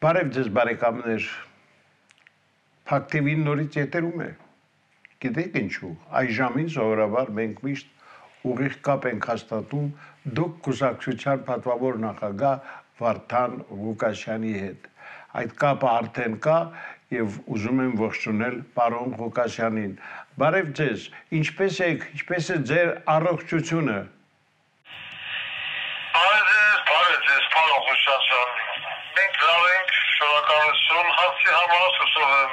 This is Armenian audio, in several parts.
Բարև ձեզ բարեկամներ, Փակտիվին նորից եթերում է, գիտեք ինչու, այս ժամին սովորաբար մենք միշտ ուղիղ կապ ենք հաստատում դուք կուսակցության պատվավոր նախագահ Վարդան Ղուկասյանի հետ, այդ կապը արդեն կա և ուզում եմ ողջունել պարոն Ղուկասյանին, բարև ձեզ, ինչպես եք, ինչպես է ձեր առողջությունը։ Բարև ձեզ, պարոն Ղուկասյան, մենք լավ ենք, շնորհակալություն, հարցի համար հուսով եմ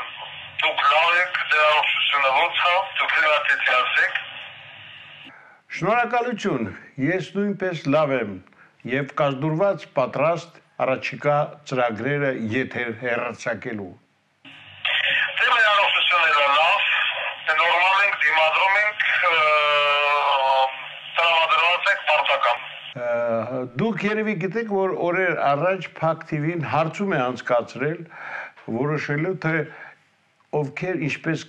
դուք լավ եք, ձեր առողջությունը ո՞նց է, դուք լրատվեցիացեք։ Շնորհակալություն, ես նույնպես լավ եմ և կազդուրված պատրաստ առաջիկա ծրագրերը եթեր հեռարձակելու։ Դե մեր առողջությունները լավ, նորմալ ենք, դիմադրում ենք, տրամադրված ենք մարտական։ Դուք երևի գիտեք, որ օրեր առաջ Փակ TV-ն հարցում է անցկացրել, որոշելու թե ովքեր ինչպես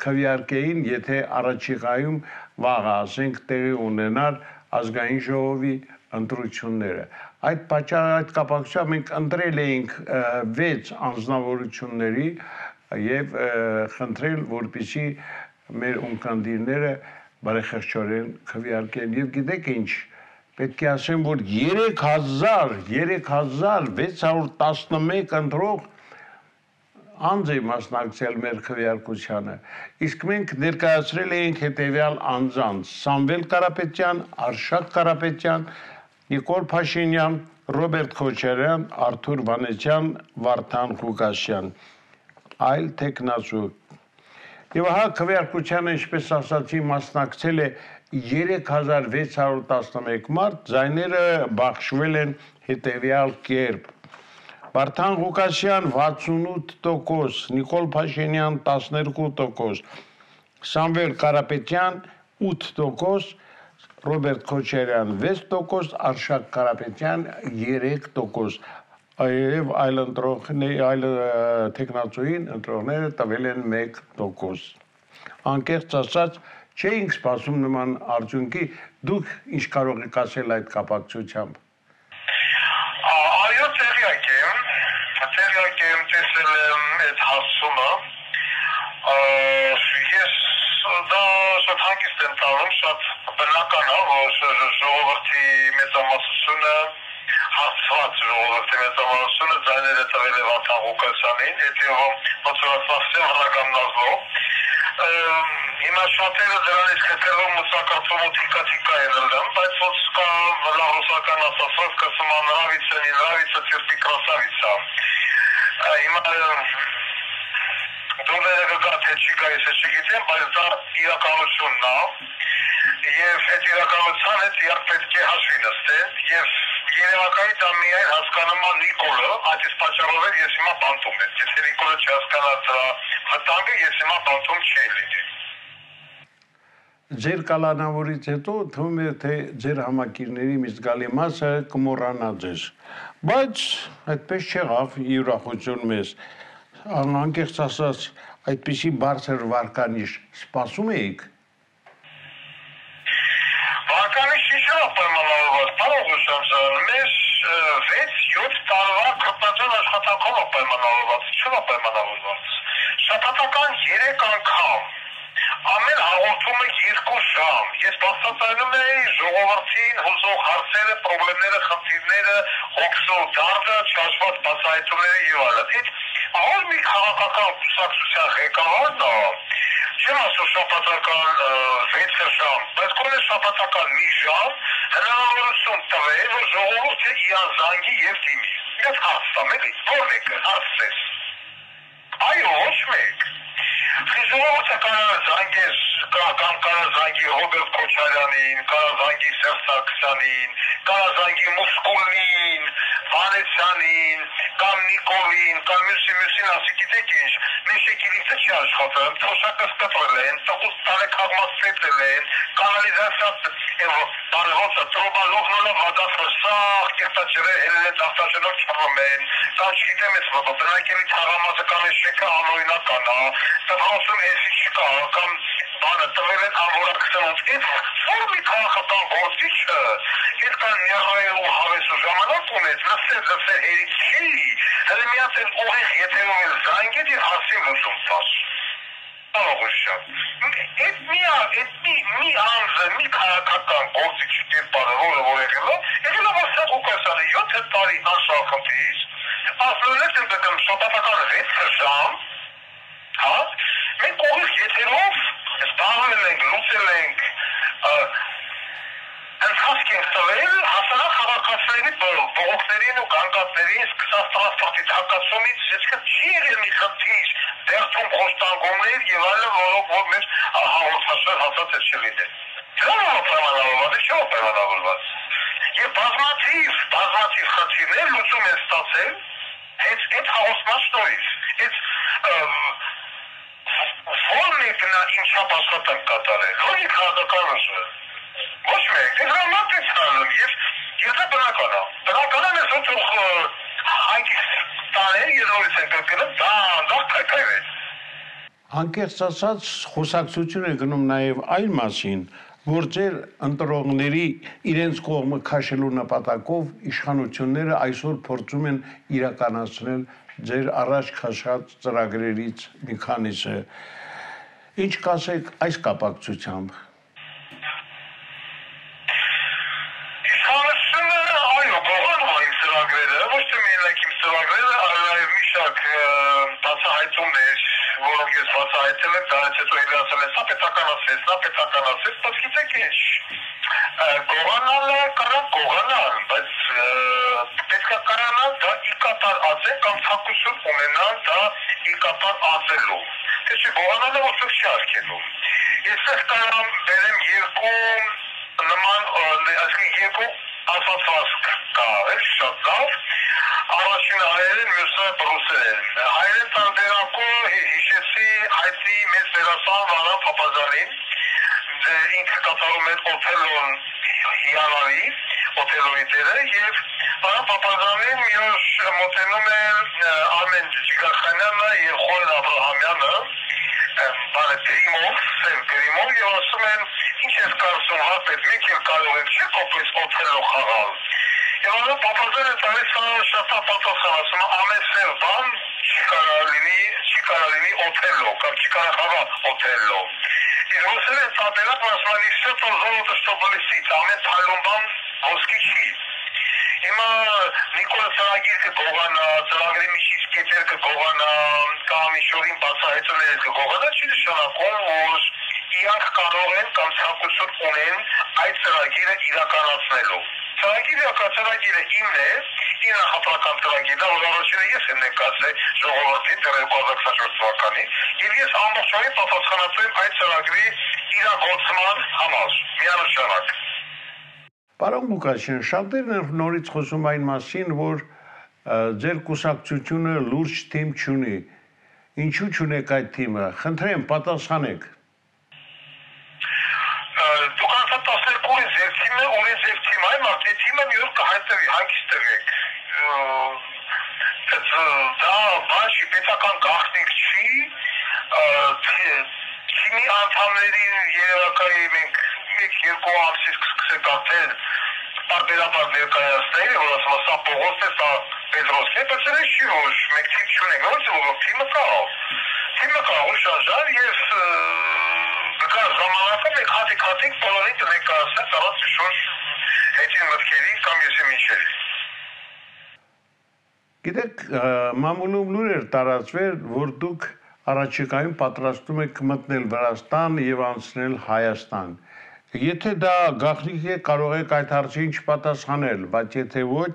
քվեարկեին, եթե առաջիկայում վաղը ասենք տեղի ունենար ազգային ժողովի ընտրությունները։ Այդ կապակցությամբ մենք ընտրել էինք 6 անձնավորությունների և խնդրել, որպեսզի մեր ունկնդիրները բարեխեղճորեն քվեարկեն և գիտեք ինչ, պետք է ասեմ, որ 3611 ընտրող անձ է մասնակցել մեր քվեարկությանը, իսկ մենք ներկայացրել էինք հետևյալ անձանց՝ Սամվել Կարապետյան, Արշակ Կարապետյան, Նիկոլ Փաշինյան, Ռոբերտ Քոչարյան, Արթուր Վանեցյան, Վարդան Ղուկասյան, այլ թեկնածու։ Եվ ահա քվեարկությանը, ինչպես ասացի, մասնակցել է 3611 մարդ, ձայները բաշխվել են հետևյալ կերպ. Վարդան Ղուկասյան 68%, Նիկոլ Փաշինյան 12%, Սամվել Կարապետյան 8%, Ռոբերտ Քոչարյան 6%, Արշակ Կարապետյան 3%, և այլ թեկնածուին ընտրողները տվել են 1%։ Անկեղծ ասած, չէինք սպասում նման արդյունքի, դուք ինչ կարող եք ասել այդ կապակցությամբ։ Այո, տեղյակ եմ, տեսել եմ այդ հասցումը, ես դա շատ հանգիստ եմ տալում, շատ բնական է, որ ժողովրդի մեծամասնությունը, հասցված ժողովրդի մեծամասնությունը ձայները տվել է Վարդան Ղուկասյանին, հետևում ոնց որ ասացեմ հրագամնազնով, հիմա շատերը դրանից քթերով մուսակարծում ու թիկա են ըլդում, բայց ոնց կա լավ ռուսական ասացված, կսում նравится, не нравится, терпи красавица։ Հիմա դուրները կգա, թե չի գա, ես չգիտեմ, բայց դա իրականությունն է, և այդ իրականության հետ իրանք պետք է հաշվի նստեն, և երևակայից դա միայն հասկանում է Նիկոլը, այդ իսկ պատճառով էլ ես հիմա բանտում եմ, եթե Նիկոլը չհասկանա դրա վտանգը, ես հիմա բանտում չի լինի։ Ձեր կալանավորից հետո թվում է, թե ձեր համակիրների մի զգալի մասը կմոռանա ձեզ, բայց այդպես չեղավ ուրախություն մեզ, անկեղծ ասած, այդպիսի բարձր վարկանիշ սպասում էիք։ Վարկանիշ չէ պայմանավորված, պարոն Ղուկասյան, մեր 6-7 տարվա կրթական աշխատանքով է պայմանավորված, չէ պայմանավորված։ Շաբաթական 3 անգամ ամեն հաղորդումը 2 ժամ, ես բացատրում էի ժողովրդին հուզող հարցերը, պրոբլեմները, խնդիրները, հոգսով դարձը, չհաշված բացահայտումները և այլն։ Որ մի քաղաքական կուսակցության ղեկավարն է, չեմ ասում շաբաթական 6 ժամ, բայց գոնե շաբաթական մի ժամ հնարավորություն տվել, որ ժողովուրդը իրան զանգի և դիմի։ Ես հարց տամ, էլի, ո՞ր մեկը, հարցրես։ Այո, ոչ մեկ։ Ժողովուրդը կարող զանգեր, կամ կարող զանգի Ռոբերտ Քոչարյանին, կարող զանգի Սերժ Սարգսյանին, կարող զանգի Մուսկուլին, Վանեցյանին, կամ Նիկոլին, կամ մյուսին, ասի գիտեք ինչ, մեր շեկիլիցը չի աշխատում, թոշակը սկտրել են, տղուս տարեքաղմացրել են, կանալիզացիա, բարևոցը, տրոբալովնոլը վադասը, սաղ, կեղտաճրը, հելեն տախտաճելով չռում են, կամ չգիտեմ ես վոտը, բնակելի թաղամազը կամ ես շեկը անօրինական է, տվրոցում էսի չկա, կամ բանը տվել են անվորակցնոց, այդ որ մի քաղաքական գործիչը, այդ կան ներայել ու հավես ու ժամանակ ունեց, լսել հերիք չի, հələ միած էլ ուղիղ եթերով էլ զանգեց եւ հասցին լուծում տաս։ Աղուշա։ Այդ մի անձը, մի քաղաքական գործիչ դեպարը, որ եղել է, որ սա Ղուկասյանը 7 տարի անշահախնդիր, ասնորեք եմ դեմ շաբաթական 6 ժամ, հա, մենք ուղիղ եթերով զբաղվել ենք, լուծել ենք, ընթացք ենք տվել հասարակ քաղաքացիների բողոքներին ու գանգատներին սկսած տրանսպորտի թակացումից, այսինքն չի եղել մի խնդիր դերձում խոշտանգումներ եւ այլն, որ մեր հաղորդաշար հասած է չլինել։ Դրանով պայմանավորված է, չէ՞ պայմանավորված։ Եվ բազմաթիվ խնդիրներ լուծում են ստացել այդ հաղորդման շնորհիվ։ Ո՞րն է նա ինչապ աշխատանք կատարել, ո՞ր է քաղաքական ուժը։ Ոչ մեկ, դրամատ է ցանում եւ դա բնական է։ Բնական է որ թող հայտի տարել երրորդ են կրկնում, դա քայքայվել։ Անկեղծ ասած, խոսակցություն է գնում նաև այլ մասին, որ ձեր ընտրողների իրենց կողմը քաշելու նպատակով իշխանությունները այսօր փորձում են իրականացնել ձեր առաջ քաշած ծրագրերից մի քանիսը։ Ինչ կասեք այս կապակցությամբ։ Որոնք ես բացահայտել եմ, դրանից հետո էլ ասել եմ, սա պետականացվեց, բայց գիտեք ինչ, գողանալը կարող գողանալ, բայց պետք է կարանալ դա իկատար ածել կամ ցանկություն ունենալ դա իկատար ածելու, թե չէ գողանալը ոչ չի արգելում։ Ես կարամ բերեմ երկու նման, այսինքն երկու ասացվածք կա, շատ լավ, առաջինը հայերեն, մյուսը ռուսերեն։ Հայերեն տարբերակով հիշեցի հայտնի մեծ դերասան Վարան Փափազյանին, ինքը կատարում էր Օթելոն հիանալի, Օթելոյի դերը, եւ Վարան Փափազյանին մի օր մոտենում է Արմեն Ջիգարխանյանը եւ Խորեն Աբրահամյանը, գրիմով եւ ասում են, ինչ ես կարծում, հապետ, մենք էլ կարող ենք չի կողպես Օթելո խաղալ։ Եվ անը Փափազյանը տալիս շատ պատասխան ասում է ամեն սև բան չի կարող լինի Օթելո կամ չի կարող խաղալ Օթելո։ Իսկ ռուսերեն տարբերակը ասում է все то золото что блестит, ամեն փայլուն բան ոսկի չի։ Հիմա Նիկոլա ծրագիր կգողանա, ծրագրի միջից կետեր կգողանա, կամ ինչ-որին բացահայտումներ կգողանա, չի նշանակում, որ իրանք կարող են կամ ցանկություն ունեն այդ ծրագիրը իրականացնելու։ Ծրագիրը իմն է, իմ նախապրական ծրագիրը, որ առաջինը ես եմ ներկայացրել ժողովրդին 2024 թվականին, եւ ես ամբողջովին պատասխանատու եմ այդ ծրագրի իրագործման համար, միանշանակ։ Պարոն Ղուկասյան, շատերն են նորից խոսում այն մասին, որ ձեր կուսակցությունը լուրջ թիմ չունի։ Ինչու չունեք այդ թիմը։ Խնդրեմ, պատասխանեք։ Դուք անցած 12 օրը ձեր թիմը, ունի ձեր թիմը, այ մարդ, այդ թիմը մի օր կհայտնվի, հանգիստ եղեք։ Դա բան չի, պետական գաղտնիք չի, թիմի անդամներին երևակայի մենք մեկ-երկու ամսից կսկսենք արդեն տարբերաբար ներկայացնել, որ ասում սա Պողոս է, սա Պետրոսն է, բայց էլ չի որ մենք թիմ չունենք, որ թիմը կա, ուշանժար եւ կա ժամանակը մենք հատիկ բոլորին կներկայացնենք առանց շուտ հետին մտքերի կամ եսի միջերի։ Գիտեք, մամուլում լուր էր տարածվել, որ դուք առաջիկայում պատրաստում եք մտնել Վրաստան եւ անցնել Հայաստան։ Եթե դա գաղտնիք է, կարող եք այդ հարցին չպատասխանել, բայց եթե ոչ,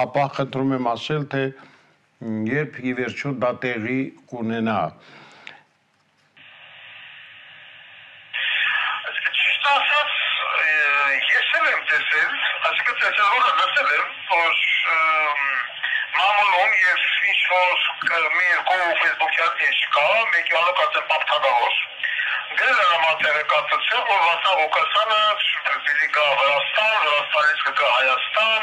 ապա խնդրում եմ ասել, թե երբ ի վերջո դա տեղի կունենա։ Ճիշտ ասած, ես էլ եմ տեսել, այսինքն տեսել որը լսել եմ, որ մամուլում եւ ինչ-որ մի երկու ֆեյսբուքյան էջ կա, մեկի անոքացեն պապթագավոր, գրել են համատեղեկացություն, որ Վասան Ղուկասյանը պիտի գա Վրաստան, Վրաստանից կգա Հայաստան,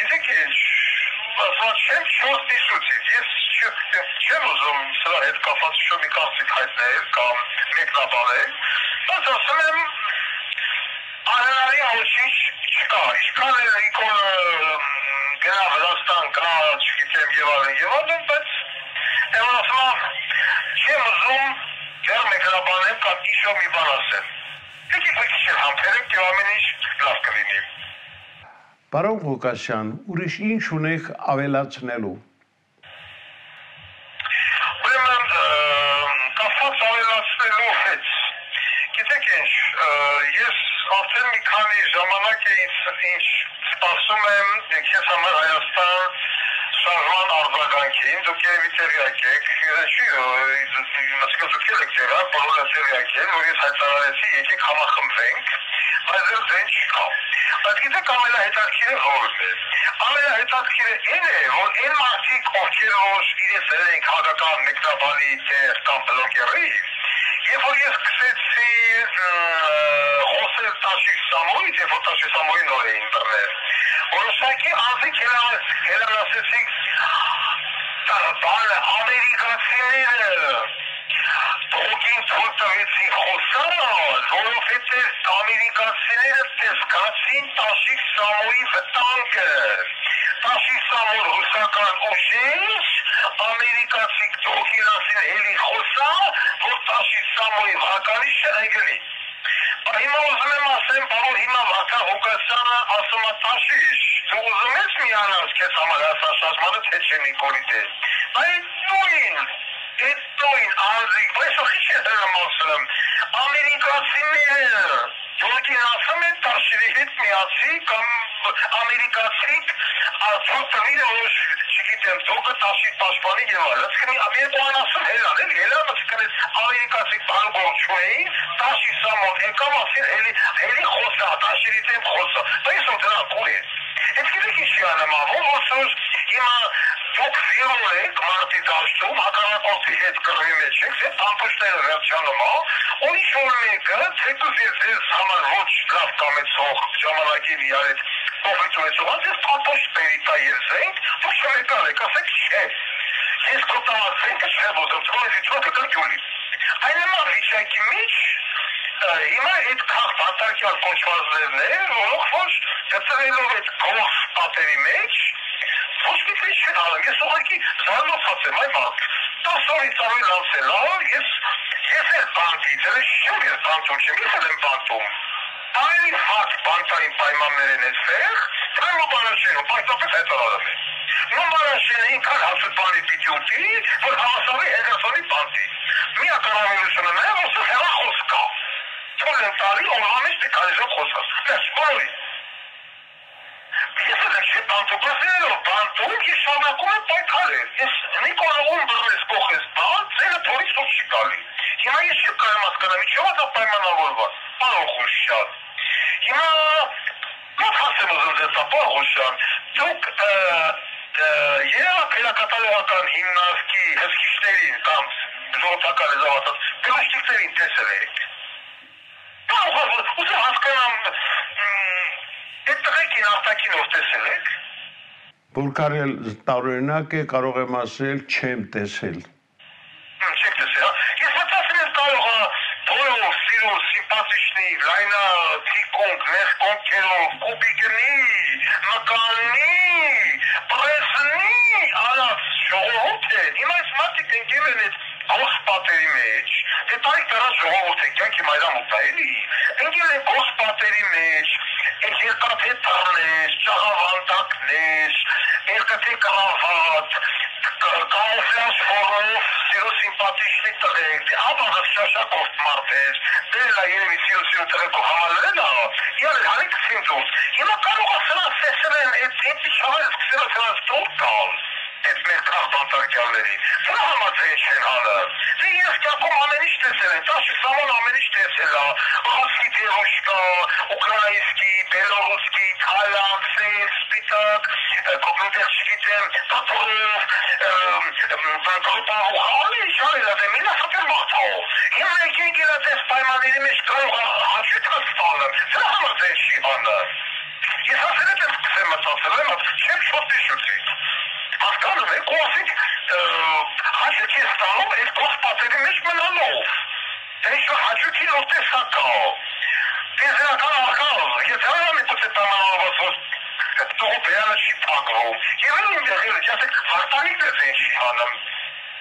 գիտեք ինչ, չեմ չորս դիսուցից, ես չեմ ուզում սրա հետ կապված շո մի կարծիք հայտնել կամ մեկնաբանել, բայց ասում եմ անհնարի ոչինչ չկա, ինչքան էլ Նիկոլը գնա Վրաստան, գնա, չգիտեմ, եւ այլն, բայց ասում չեմ ուզում դեռ մեկնաբանել կամ իշո մի բան ասել։ Եկեք մի քիչ համբերենք եւ ամեն ինչ լավ կլինի։ Պարոն Ղուկասյան, ուրիշ ինչ ունեք ավելացնելու։ Ուրեմն կապված ավելացնելու հետ։ Գիտեք ինչ, ես արդեն մի քանի ժամանակ է ինչ սպասում եմ քեզ համար Հայաստան շարժման արձագանքին, դուք երևի տեղյակ եք, դուք եք տեղյակ, բոլորը տեղյակ են, որ ես հայտարարեցի, եկեք համախմբվենք, բայց դեռ ձեն չկա։ Բայց գիտեք ամենահետաքրքիրը որն է։ Ամենահետաքրքիրը այն է, որ այն մարդիկ, ովքեր որ իրենց են քաղաքական մեկնաբանի տեղ կամ բլոգերի, երբ որ ես սկսեցի խոսել Տաշիկ Սամոյից, երբ որ Տաշիկ Սամոյի նոր էին բռնել, որոշակի անձիկ հելանացեցիք ամերիկացիները թողին թույլ տվեցին խոսալ, որովհետև ամերիկացիները տեսկացին Տաշիկ Սամոյի վտանգը։ Տաշիկ Սամոյ ռուսական ուժեր, ամերիկացի թողին էլի խոսալ, որ Տաշիկ Սամոյի վարկանիշը այգնի։ Հիմա ուզում եմ ասեմ, բավարար հիմա Վարդան Ղուկասյանը ասում է Տաշիշ, դու ուզում ես միանալ քեզ համար հասաշարժմանը թե չէ Նիկոլի դեր։ Այդ նույն անձիկ, բայց ոխի չէ դրամ ասում, ամերիկացիները, որքին ասում են Տաշիրի հետ միացի կամ ամերիկացի թողտվիրը որ չգիտեմ, դուքը Տաշիկ պաշտպանի եւ այլն, երկու անասում հելան, հելանը սկրեց ամերիկացի բանուբորչուեին, Տաշիկ Սամոն եկավ ասին հելի խոսա, Տաշիրի դեմ խոսա, բայց ու դրան կուր է։ Այդ գիտեք ինչի անամավոր, որ հիմա դուք զիրոն եք մարդի դաշտում, հակառակորդի հետ կռվի մեջ եք, ձեզ տամպուշները վերջանում ու ինչ-որ մեկը, ցեկուզ ես համար ոչ լավ կամեցող ժամանակին իրարետ կողից ունեցող, ձեզ տամպուշտ բերի տա երզենք, դուք չմեկալ եք, ասեք չէ, ես կոտաված զենքը չեմ ուզում, չկոնեցի չոքը կրկյուլի։ Այն նման վիճակի մեջ հիմա այդ քաղ բանտարկյալ կոչվածներն են, որոնք որ գծրելով այդ գող պատերի մեջ ոչ մի տես չեն ալում, ես ուղղակի զարմացած եմ, այ մարդ, 10 օրից ավելի անցել, ես էլ բանտի, ձերս չեմ ես բանտում չեմ, ես էլ եմ բանտում, այն հատ բանտային պայմաններ են էստեղ, դրան ու բանաշենում, պայտապես հետարարում է, նոմ բանաշենը ինքան հացուպանի պիտի ուտի, որ հավասարի հեգասոնի բանտի, մի ակարավելությունը նա է, որ սա հեղախոս կա, թոլ եմ տալի, օրվանից մի քանիժով խոսած, դες բոլորի, ես էլ չի բանտուպասներով բանտում, ես շարունակում եմ պայքարել, ես Նիկոլովում բռնես կողես բան, ձերը թորից ոչ չի գալի, հիմա ես չի կարեմ ասկանամ, ինչով է դա պայմանավորված, պարոն Խուշյան, հիմա մոտ հասեմ ուզում ձեզ պարոն Խուշյան, դուք երևակ հելակատալողական հիմնարկի հսկիչներին կամ ժողովրդական զավացած գլաշտիկներին տեսել եք, ուզում հասկանամ այդ տղեկին արտակինով տեսել եք։ Որքան տարօրինակ է, կարող եմ ասել, չեմ տեսել։ Չեք տեսել, ես մտածում եմ կարող բոլոր սիրով, սիմպաթիչնի, լայնա, թիկոնք, նեղ կոնքերով, կուպիկնի, մկանի, պրեսնի, արած ժողովուրդ են, հիմա այս մարդիկ ընկել են այդ գորս պատերի մեջ, դե տարիք տարած ժողովուրդ է, կյանքի մայրամուտ է, էլի, ընկել են գորս պատերի մեջ, այդ երկաթե տառներ, ճաղավանդակներ, երկաթե կրավատ, կամուֆլաժ ֆորով, սիրո սիմպաթիչնի տղեկ, ապաղը շաշակորդ մարդեր, դերելա երևի սիրո տղեկով համալրել ա, իրել հանիք սինձուս, հիմա կարող է սրանց տեսել են, այդ իչավեր սկսել է սրանց տուր տալ, այդ մեր կաղ բանտարկյալներին, սրա համաձայն չեն հալը, դե ես կյակում ամեն ինչ տեսել են, Տաշիկ Սամոն ամեն ինչ տեսել ա, ռուսկի դերուշկա, ուկրայիսկի, բելորուսկի, թայլանդցել, սպիտակ, կոգնուտեղ չգիտեմ, տատորով, բանգրուպահող, ամեն ինչ արել ա, դե մինա սապեր մաղթաղով, հիմա եկեն գելատես պայմանների մեջ կարող հաչույթած տալը, սրա համաձայն չի հալը, ես ասել եմ սկսեմ մտածել եմ, չեմ շոտի շուտի, հասկանում եք, ու ասենք հաչույթ ես տալով այդ գոս պատերի մեջ մնալով, դե ինչ-որ հաչույթի նոր տեսակ կա, տեզերական արկավ, ես հրամ է տուց է պայմանավորված, որ Տողը բերանը չի պակվում։ Եվ այն դեղերը, ասեք, հարտանիքն է ձեն չի հանում։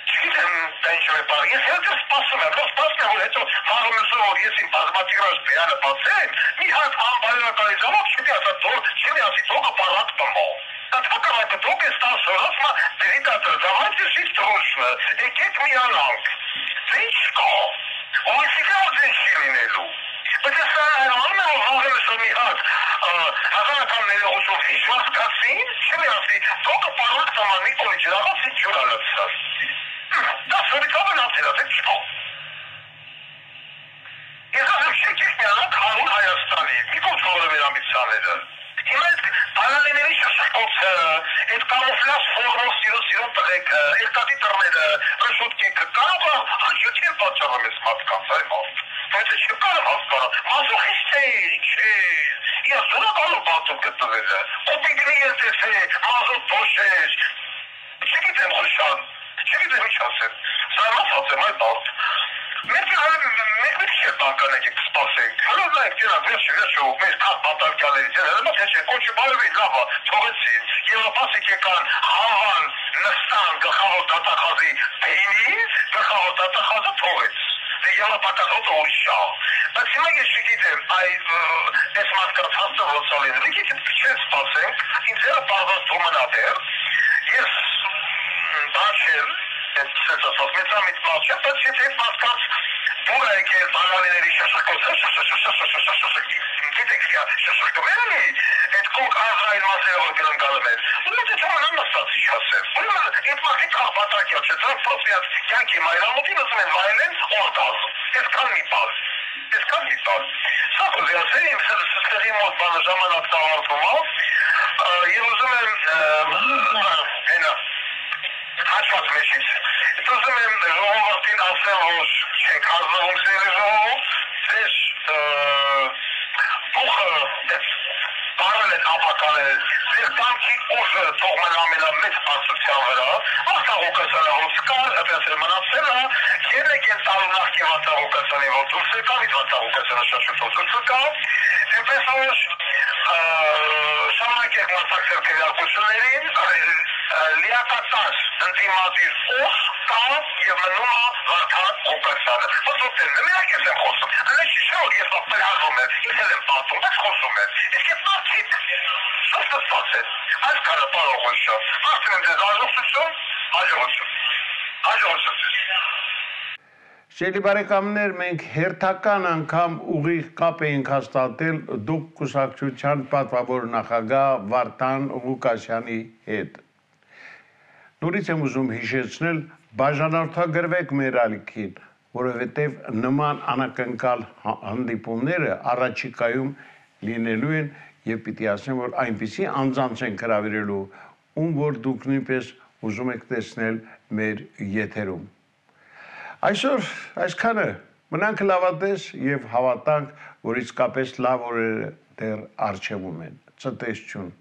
Չգիտեմ դա ինչ է բան։ Ես հետո սպասում եմ, որ հետո հարումսը որ ես իմ բազմատիրաժ բերանը բացեմ, մի հատ անբարերականի ժամանակ չեմ ասի թողը պարակ տմո։ Հակառակը թող է ստասոր, ասма դերիտատոր, давайте жить дружно, եկեք միանանք։ Դա ինչ կա։ Ույսիկա ձեն չի լինելու։ Բայց ես անում եմ հաղելս մի հատ հաղանականները ուսով հիշված կացին, չեմ ասի թողը պարակ տման Նիկոլի ջրաղացի ջուր ալացար։ Դա սորիկավ են ասել, ասեք չկա։ Ես ասեմ շեկեք միանանք հարուն Հայաստանի, մի կոչ հորը մեր ամիցաները։ Հիմա այդ բանալիների շշկոցը, այդ կամուֆլաժ ֆորմով սիրո տղեկը, երկատի տրները, ռշուտկեքը, կարող է հաջուք են պատճառում ես մարդկանց, այ մարդ։ Բայց չկարը հասկանա, մազոխիստ է, չէ, ես դրակալով բատում գտնվել է, կոպիկնի ես է, մազոտ փոշեր, չգիտեմ խոշան, չգիտեմ ինչ ասեմ, սայմաց ասեմ այ բարդ։ Մենք չէ բանկան եկեք սպասենք, հլով նայք դրանք վերջը մեր կան բանտարկյաններից են, հլով թե չէ, կոչը բարևին լավա, թողեցին, Եվրոպասիկ եկան հավան, նստան գլխավոր դատախազի բեյնին, գլխավոր դատախազը թողեց, դե Եվրոպակախոտը ուրիշ շա, բայց հիմա ես չգիտեմ, այս մարդկանց հաստը ոնց ա լինել, եկեք չեն սպասենք, ինձ երը պարված թոմնա դեր, ես բաչել, Սենց ասած, մեծամիտ մալ չէ, բայց եթե այդ մարդկանց դուր է եկել բանալիների շշկոցը, գիտեք, շշկտվեր էլի, այդ կոկ ազրային մասերը որ գրնգալում են, ուրեմն դե թոմն աննստած ինչ ասեմ, ուրեմն այդ մարդիկ աղբատակյա չէ, դրանք պրոսիած կյանքի մայրամուտին ասում են վայելեն օրգազմ, այսքան մի բան, սա կուզի ասել, իմ ստեղի մոտ բանը ժամանակ տավարդում և ուզում եմ հենա, հաչված մեջից, ուզում եմ ժողովրդին ասել, որ չեք հարզվում սերի ժողովուրդ, ձեր բուխը բարել են ապականել, ձեր բանքի ուժը թողմեն ամենամեծ բարձրության վրա, աղթաղուկասանը ոնց կար, այդպես էր մնացել է, ելեք են տալու նախքի վատաղուկասանի որ դուրս եկավ, իդ վատաղուկասանը շաշուտով դուրս եկավ, այնպես որ շամայք եք մասակցել քվեարկություններին, լիակատար ընդիմադիր ուս կա և մնում է Վարդան Ղուկասյանը։ Ոսոտերն է, մենակ ես եմ խոսում, անես շիշը որ ես պրհարվում եմ, ես էլ եմ պատում, բայց խոսում եմ, իսկ ես մարդիկ շուշտստված են, այս կարը պարողույշը, մարդում եմ ձեզ հաջողություն։ Շելի բարեկամներ, մենք հերթական անգամ ուղիղ կապ էինք հաստատել դուք կուսակցության պատվավոր նախագահ Վարդան Ղուկասյանի հետ։ Նորից եմ ուզում հիշեցնել, բաժանորդագրվեք մեր ալիքին, որովհետև նման անակնկալ հանդիպումները առաջիկայում լինելու են և պիտի ասեմ, որ այնպիսի անձանց են հրավիրելու, ում որ դուք նույնպես ուզում եք տեսնել մեր եթերում։ Այսօր այսքանը, մնանք լավատես և հավատանք, որ իսկապես լավ օրերը դեռ առջևում են։ Ցտեսություն։